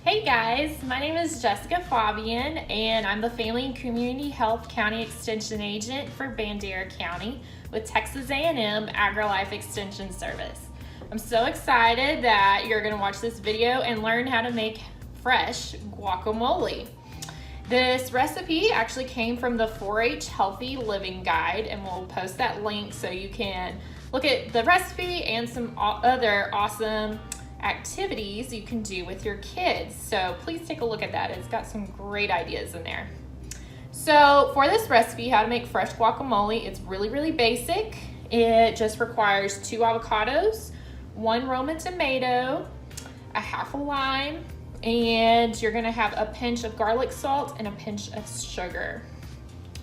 Hey guys, my name is Jessica Fabian and I'm the Family and Community Health County Extension Agent for Bandera County with Texas A&M AgriLife Extension Service. I'm so excited that you're going to watch this video and learn how to make fresh guacamole. This recipe actually came from the 4-H Healthy Living Guide, and we'll post that link so you can look at the recipe and some other awesome activities you can do with your kids. So please take a look at that. It's got some great ideas in there. So for this recipe, how to make fresh guacamole, it's really basic. It just requires 2 avocados, 1 Roman tomato, a half a lime, and you're gonna have a pinch of garlic salt and a pinch of sugar.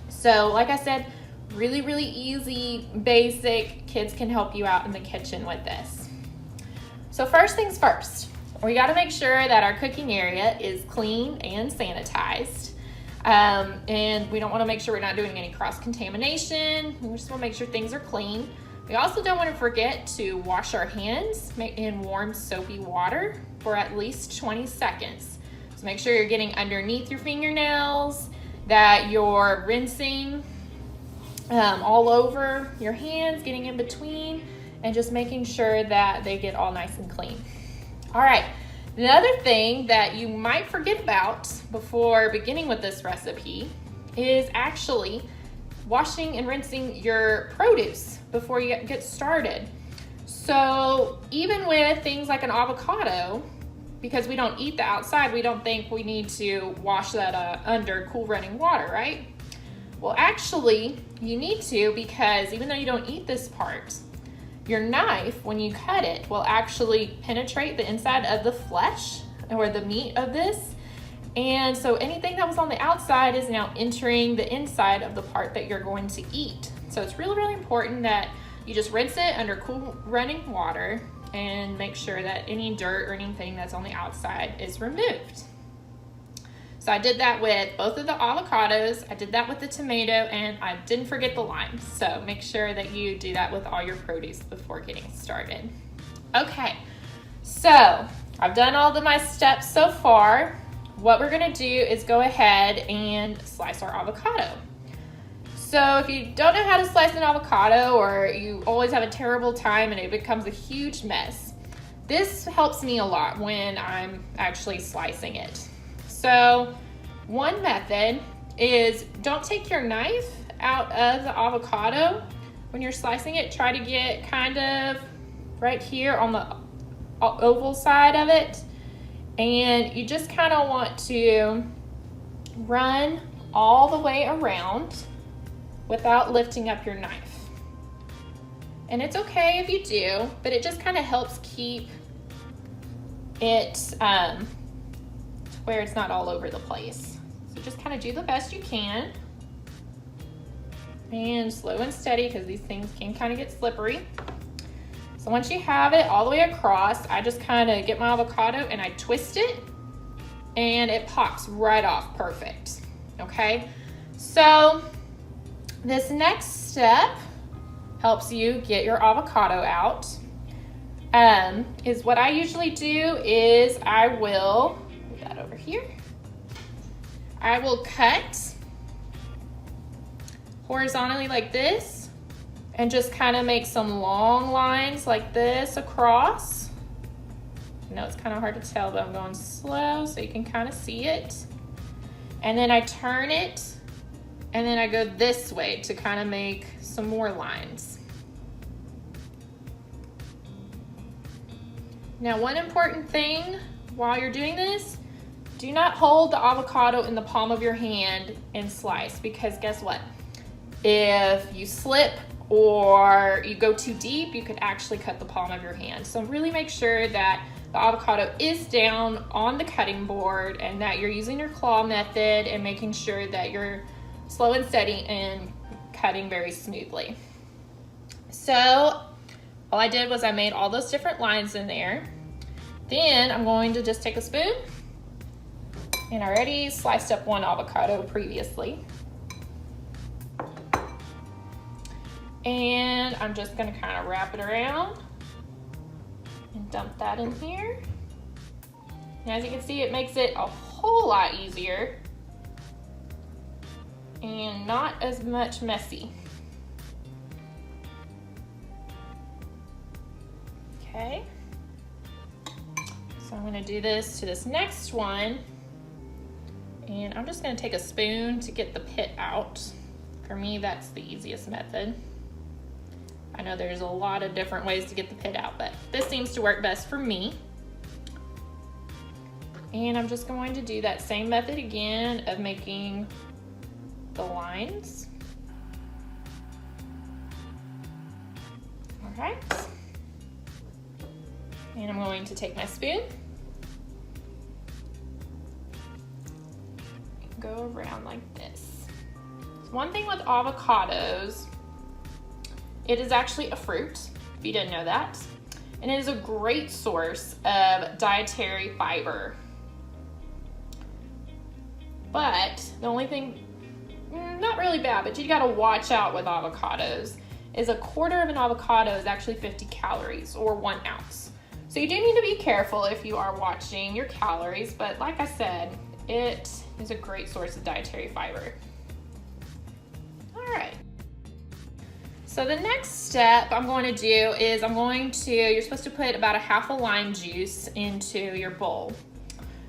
So like I said, really easy, basic. Kids can help you out in the kitchen with this. So first things first, we gotta make sure that our cooking area is clean and sanitized. And we don't wanna make sure we're not doing any cross-contamination. We just wanna make sure things are clean. We also don't wanna forget to wash our hands in warm soapy water for at least 20 seconds. So make sure you're getting underneath your fingernails, that you're rinsing all over your hands, getting in between, and just making sure that they get all nice and clean. All right, another thing that you might forget about before beginning with this recipe is actually washing and rinsing your produce before you get started. So even with things like an avocado, because we don't eat the outside, we don't think we need to wash that under cool running water, right? Well, actually, you need to, because even though you don't eat this part, your knife, when you cut it, will actually penetrate the inside of the flesh or the meat of this. And so anything that was on the outside is now entering the inside of the part that you're going to eat. So it's really important that you just rinse it under cool running water and make sure that any dirt or anything that's on the outside is removed. So I did that with both of the avocados, I did that with the tomato, and I didn't forget the lime. So make sure that you do that with all your produce before getting started. Okay, so I've done all of my steps so far. What we're gonna do is go ahead and slice our avocado. So if you don't know how to slice an avocado, or you always have a terrible time and it becomes a huge mess, this helps me a lot when I'm actually slicing it. So one method is, don't take your knife out of the avocado when you're slicing it. Try to get kind of right here on the oval side of it. And you just kind of want to run all the way around without lifting up your knife. And it's okay if you do, but it just kind of helps keep it where it's not all over the place. So just kind of do the best you can. And slow and steady, because these things can kind of get slippery. So once you have it all the way across, I just kind of get my avocado and I twist it, and it pops right off perfect. Okay, so this next step helps you get your avocado out. Is what I usually do is I will over here. I will cut horizontally like this and just kind of make some long lines like this across. I know it's kind of hard to tell, but I'm going slow so you can kind of see it. And then I turn it, and then I go this way to kind of make some more lines. Now, one important thing while you're doing this, do not hold the avocado in the palm of your hand and slice, because guess what? If you slip or you go too deep, you could actually cut the palm of your hand. So really make sure that the avocado is down on the cutting board and that you're using your claw method and making sure that you're slow and steady and cutting very smoothly. So all I did was I made all those different lines in there. Then I'm going to just take a spoon, and I already sliced up one avocado previously. And I'm just gonna kind of wrap it around and dump that in here. And as you can see, it makes it a whole lot easier and not as much messy. Okay. So I'm gonna do this to this next one. And I'm just gonna take a spoon to get the pit out. For me, that's the easiest method. I know there's a lot of different ways to get the pit out, but this seems to work best for me. And I'm just going to do that same method again of making the lines. All right. And I'm going to take my spoon, and go around like this. One thing with avocados, it is actually a fruit, if you didn't know that. And it is a great source of dietary fiber. But the only thing, not really bad, but you gotta watch out with avocados, is a quarter of an avocado is actually 50 calories or 1 ounce. So you do need to be careful if you are watching your calories, but like I said, it is a great source of dietary fiber. All right. So the next step I'm going to do is you're supposed to put about a half a lime juice into your bowl.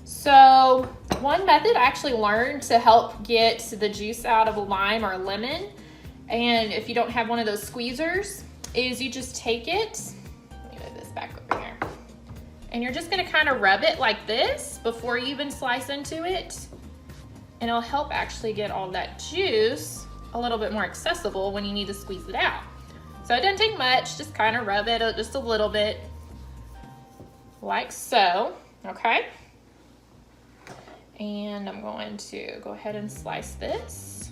So one method I actually learned to help get the juice out of a lime or a lemon, and if you don't have one of those squeezers, is you just take it, let me move this back over here, and you're just gonna kind of rub it like this before you even slice into it, and it'll help actually get all that juice a little bit more accessible when you need to squeeze it out. So it doesn't take much, just kind of rub it just a little bit, like so, okay? And I'm going to go ahead and slice this.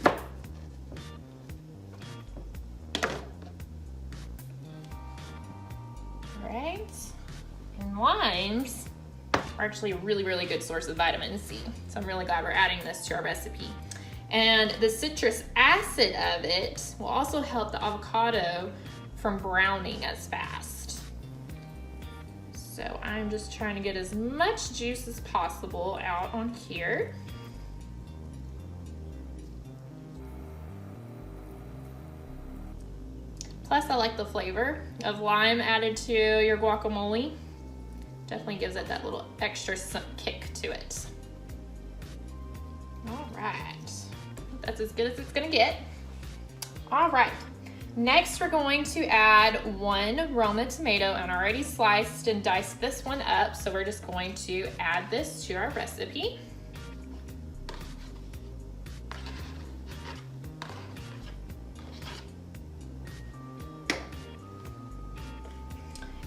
All right, and limes are actually a really, really good source of vitamin C. So I'm really glad we're adding this to our recipe. And the citrus acid of it will also help the avocado from browning as fast. So I'm just trying to get as much juice as possible out on here. Plus, I like the flavor of lime added to your guacamole. Definitely gives it that little extra kick to it. All right, that's as good as it's gonna get. All right, next we're going to add 1 Roma tomato, and I already sliced and diced this one up, so we're just going to add this to our recipe.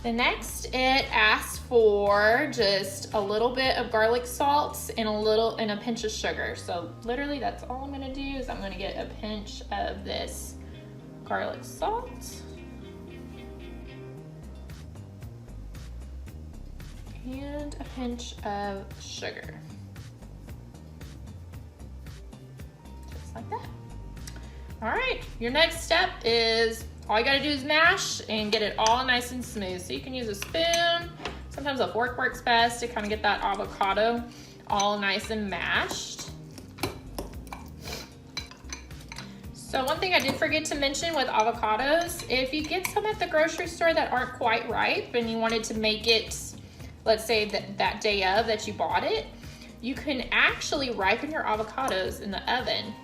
The next, it asks for just a little bit of garlic salt and a pinch of sugar. So literally that's all I'm gonna do is I'm gonna get a pinch of this garlic salt. And a pinch of sugar. Just like that. All right, your next step is all you gotta do is mash and get it all nice and smooth. So you can use a spoon. Sometimes a fork works best to kind of get that avocado all nice and mashed. So one thing I did forget to mention with avocados, if you get some at the grocery store that aren't quite ripe and you wanted to make it, let's say that day of that you bought it, you can actually ripen your avocados in the oven.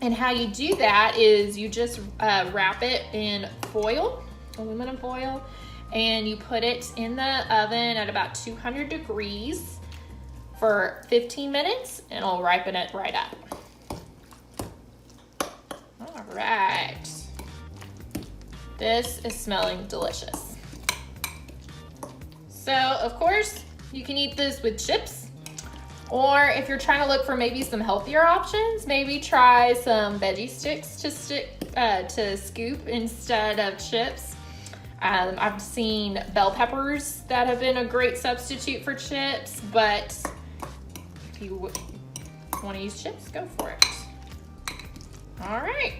And how you do that is you just wrap it in foil, aluminum foil, and you put it in the oven at about 200 degrees for 15 minutes, and it'll ripen it right up. All right. This is smelling delicious. So, of course, you can eat this with chips. Or if you're trying to look for maybe some healthier options, maybe try some veggie sticks to scoop instead of chips. I've seen bell peppers that have been a great substitute for chips, but if you want to use chips, go for it. All right,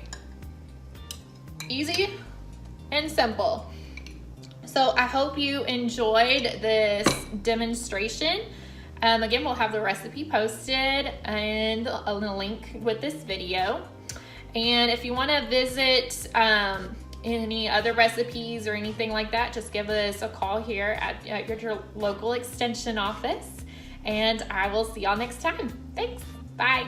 easy and simple. So I hope you enjoyed this demonstration. Again, we'll have the recipe posted and a link with this video. And if you want to visit any other recipes or anything like that, just give us a call here at your local extension office. And I will see y'all next time. Thanks. Bye.